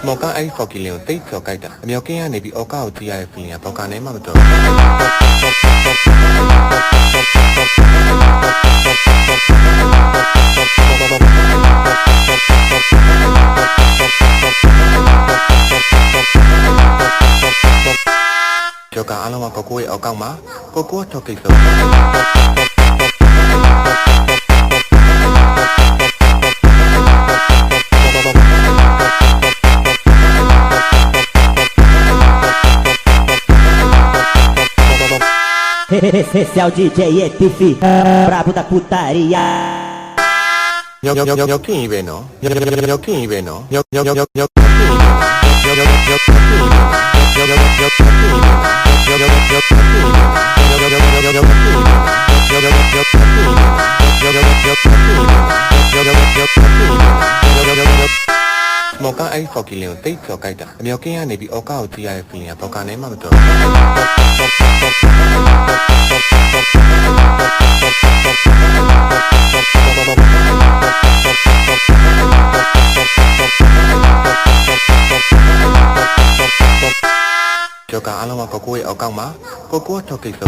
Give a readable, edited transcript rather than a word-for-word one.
မော်ကအဲ့ဖော်ကီလင်ကိုတိတ်ကျော်ကြိုက်တာအမြောက်ကင်းကနေပြီးအော်ကာကိုကြည့်ရတဲ့ feeling ကဘောက်ကနေမှမတော်ကျော်ကအားလုံးကကိုကိုရဲ့အောက်ကောက်မှာကိုကိုထောက်ကိစ္စEsse é o DJ ETF Brabo da putariaမော်ကအဲ့ဖော်ကီလင်ကိုတိတ်ကျော်ကြိုက်တာအမြောက်ကင်းကနေပြီးအော်ကာကိုကြည့်ရတဲ့ feeling ကဘောက်ကနေမှမတော်ကျော်ကအားလုံးကကိုကိုရဲ့အောက်ကောက်မှာကိုကိုထောက်ကိစ္စ